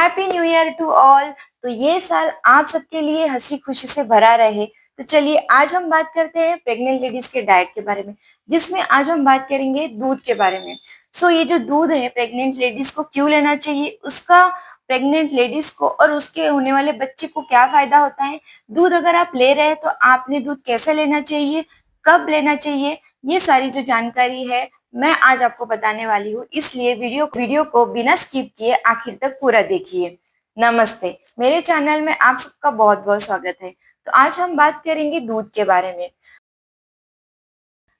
Happy new year to all. तो ये साल आप सबके लिए हंसी खुशी से भरा रहे। तो चलिए आज हम बात करते हैं प्रेग्नेंट लेडीज के डाइट के बारे में, जिसमें आज हम बात करेंगे दूध के बारे में। ये जो दूध है प्रेग्नेंट लेडीज को क्यों लेना चाहिए, उसका प्रेग्नेंट लेडीज को और उसके होने वाले बच्चे को क्या फायदा होता है। दूध अगर आप ले रहे हैं तो आपने दूध कैसे लेना चाहिए, कब लेना चाहिए, ये सारी जो जानकारी है मैं आज आपको बताने वाली हूँ। इसलिए वीडियो को बिना स्किप किए आखिर तक पूरा देखिए। नमस्ते, मेरे चैनल में आप सबका बहुत बहुत स्वागत है। तो आज हम बात करेंगे दूध के बारे में।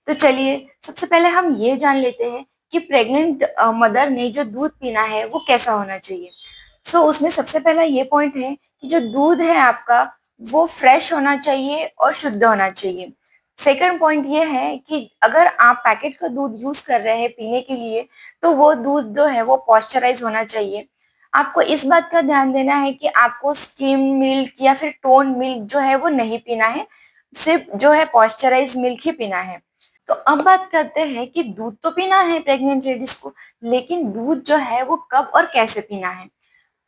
तो चलिए सबसे पहले हम ये जान लेते हैं कि प्रेग्नेंट मदर ने जो दूध पीना है वो कैसा होना चाहिए। उसमें सबसे पहला ये पॉइंट है कि जो दूध है आपका वो फ्रेश होना चाहिए और शुद्ध होना चाहिए। सेकंड पॉइंट ये है कि अगर आप पैकेट का दूध यूज कर रहे हैं पीने के लिए तो वो दूध जो है वो पॉस्चराइज होना चाहिए। आपको इस बात का ध्यान देना है कि आपको स्किम मिल्क या फिर टोन मिल्क जो है वो नहीं पीना है, सिर्फ जो है पॉस्चराइज मिल्क ही पीना है। तो अब बात करते हैं कि दूध तो पीना है प्रेग्नेंट लेडीज को, लेकिन दूध जो है वो कब और कैसे पीना है।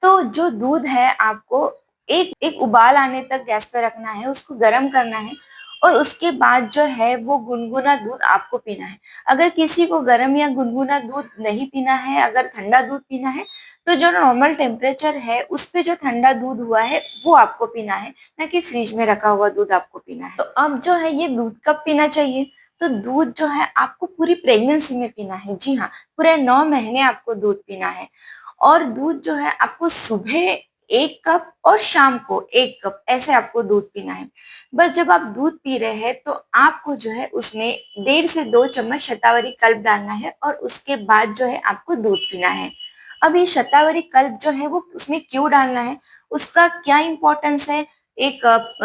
तो जो दूध है आपको एक एक उबाल आने तक गैस पे रखना है, उसको गर्म करना है और उसके बाद जो है वो गुनगुना दूध आपको पीना है। अगर किसी को गर्म या गुनगुना दूध नहीं पीना है, अगर ठंडा दूध पीना है तो जो नॉर्मल टेम्परेचर है उस पे जो ठंडा दूध हुआ है वो आपको पीना है, ना कि फ्रिज में रखा हुआ दूध आपको पीना है। तो अब जो है ये दूध कब पीना चाहिए। तो दूध जो है आपको पूरी प्रेगनेंसी में पीना है। जी हाँ, पूरे 9 महीने आपको दूध पीना है। और दूध जो है आपको सुबह 1 कप और शाम को 1 कप ऐसे आपको दूध पीना है। बस जब आप दूध पी रहे हैं तो आपको जो है उसमें 1.5 से 2 चम्मच शतावरी कल्प डालना है और उसके बाद जो है आपको दूध पीना है। अब ये शतावरी कल्प जो है वो उसमें क्यों डालना है, उसका क्या इम्पोर्टेंस है एक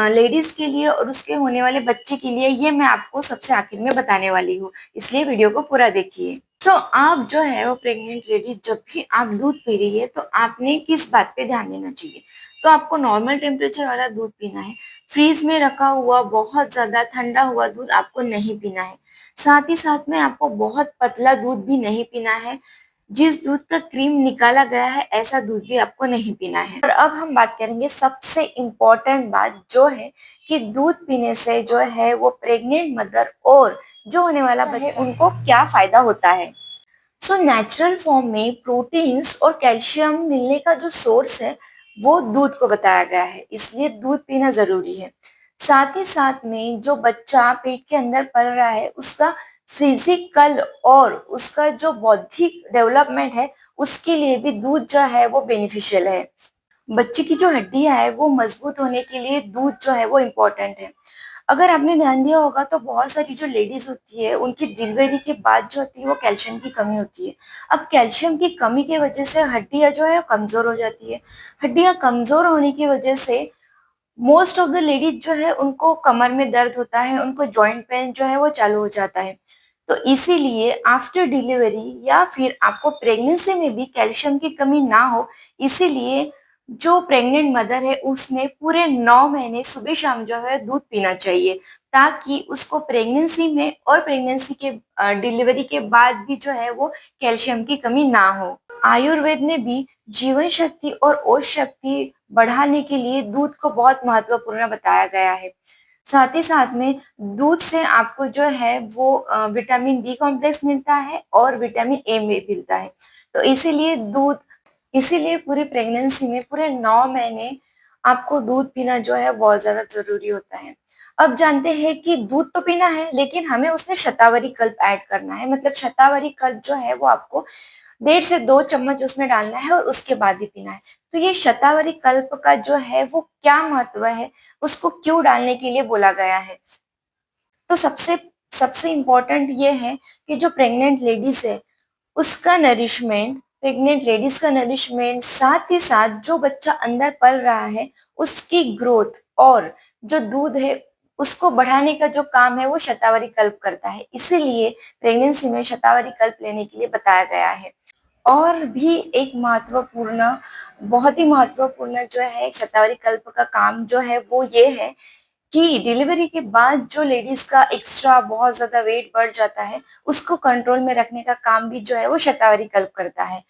लेडीज के लिए और उसके होने वाले बच्चे के लिए, ये मैं आपको सबसे आखिर में बताने वाली हूँ, इसलिए वीडियो को पूरा देखिए। आप जो है वो प्रेग्नेंट लेडीज जब भी आप दूध पी रही है तो आपने किस बात पे ध्यान देना चाहिए। तो आपको नॉर्मल टेम्परेचर वाला दूध पीना है। फ्रीज में रखा हुआ बहुत ज्यादा ठंडा हुआ दूध आपको नहीं पीना है। साथ ही साथ में आपको बहुत पतला दूध भी नहीं पीना है। जिस दूध का क्रीम निकाला गया है ऐसा दूध भी आपको नहीं पीना है। और अब हम बात करेंगे सबसे इम्पोर्टेंट बात जो है कि दूध पीने से जो है वो प्रेग्नेंट मदर और जो होने वाला बच्चा है उनको क्या फायदा होता है। नेचुरल फॉर्म में प्रोटीन्स और कैल्शियम मिलने का जो सोर्स है वो दूध को बताया गया है, इसलिए दूध पीना जरूरी है। साथ ही साथ में जो बच्चा पेट के अंदर पल रहा है उसका फिजिकल और उसका जो बौद्धिक डेवलपमेंट है उसके लिए भी दूध जो है वो बेनिफिशियल है। बच्चे की जो हड्डियां है वो मजबूत होने के लिए दूध जो है वो इम्पोर्टेंट है। अगर आपने ध्यान दिया होगा तो बहुत सारी जो लेडीज होती है उनकी डिलीवरी के बाद जो होती है वो कैल्शियम की कमी होती है। अब कैल्शियम की कमी की वजह से हड्डियां जो है कमजोर हो जाती है। हड्डियां कमजोर होने की वजह से मोस्ट ऑफ द लेडीज जो है उनको कमर में दर्द होता है, उनको जॉइंट पेन जो है वो चालू हो जाता है। तो इसीलिए आफ्टर डिलीवरी या फिर आपको प्रेगनेंसी में भी कैल्शियम की कमी ना हो, इसीलिए जो प्रेग्नेंट मदर है उसने पूरे 9 महीने सुबह शाम जो है दूध पीना चाहिए, ताकि उसको प्रेगनेंसी में और प्रेगनेंसी के डिलीवरी के बाद भी जो है वो कैल्शियम की कमी ना हो। आयुर्वेद में भी जीवन शक्ति और ओज शक्ति बढ़ाने के लिए दूध को बहुत महत्वपूर्ण बताया गया है। साथ ही साथ में दूध से आपको जो है वो विटामिन बी कॉम्प्लेक्स मिलता है और विटामिन ए में मिलता है। तो इसीलिए पूरी प्रेगनेंसी में पूरे 9 महीने आपको दूध पीना जो है बहुत ज्यादा जरूरी होता है। अब जानते हैं कि दूध तो पीना है लेकिन हमें उसमें शतावरी कल्प ऐड करना है, मतलब शतावरी कल्प जो है वो आपको 1.5 से 2 चम्मच उसमें डालना है और उसके बाद ही पीना है। तो ये शतावरी कल्प का जो है वो क्या महत्व है, उसको क्यों डालने के लिए बोला गया है। तो सबसे सबसे इम्पोर्टेंट ये है कि जो प्रेग्नेंट लेडीज है उसका नरिशमेंट, प्रेग्नेंट लेडीज का नरिशमेंट, साथ ही साथ जो बच्चा अंदर पल रहा है उसकी ग्रोथ और जो दूध है उसको बढ़ाने का जो काम है वो शतावरी कल्प करता है। इसीलिए प्रेगनेंसी में शतावरी कल्प लेने के लिए बताया गया है। और भी एक महत्वपूर्ण, बहुत ही महत्वपूर्ण जो है शतावरी कल्प का काम जो है वो ये है कि डिलीवरी के बाद जो लेडीज का एक्स्ट्रा बहुत ज्यादा वेट बढ़ जाता है उसको कंट्रोल में रखने का काम भी जो है वो शतावरी कल्प करता है।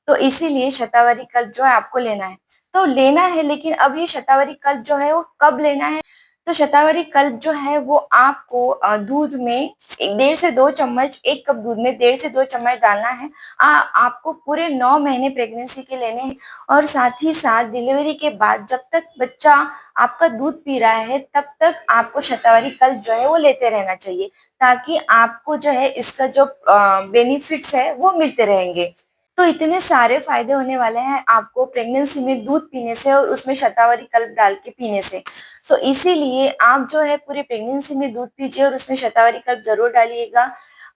तो इसीलिए शतावरी कल्प जो है आपको लेना है। तो लेना है, लेकिन अब ये शतावरी कल्प जो है वो कब लेना है? तो शतावरी कल्प जो है वो आपको दूध में 1.5 से 2 चम्मच, 1 कप दूध में 1.5 से 2 चम्मच डालना है। आपको पूरे 9 महीने प्रेगनेंसी के लेने हैं, और साथ ही साथ डिलीवरी के बाद जब तक बच्चा आपका दूध पी रहा है तब तक आपको शतावरी कल्प जो है वो लेते रहना चाहिए, ताकि आपको जो है इसका जो बेनिफिट्स है वो मिलते रहेंगे। तो इतने सारे फायदे होने वाले हैं आपको प्रेगनेंसी में दूध पीने से और उसमें शतावरी कल्प डाल के पीने से। तो इसीलिए आप जो है पूरे प्रेगनेंसी में दूध पीजिए और उसमें शतावरी कल्प जरूर डालिएगा।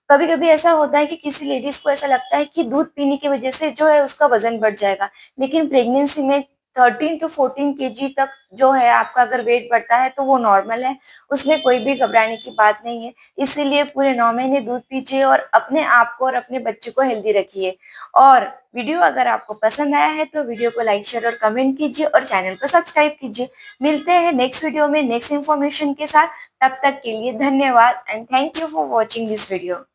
कभी कभी ऐसा होता है कि किसी लेडीज को ऐसा लगता है कि दूध पीने की वजह से जो है उसका वजन बढ़ जाएगा, लेकिन प्रेगनेंसी में 13 to 14 kg तक जो है आपका अगर वेट बढ़ता है तो वो नॉर्मल है, उसमें कोई भी घबराने की बात नहीं है। इसीलिए पूरे 9 महीने दूध पीजिए और अपने आप को और अपने बच्चे को हेल्दी रखिए। और वीडियो अगर आपको पसंद आया है तो वीडियो को लाइक, शेयर और कमेंट कीजिए और चैनल को सब्सक्राइब कीजिए। मिलते हैं नेक्स्ट वीडियो में नेक्स्ट इन्फॉर्मेशन के साथ। तब तक के लिए धन्यवाद and thank you for watching this video.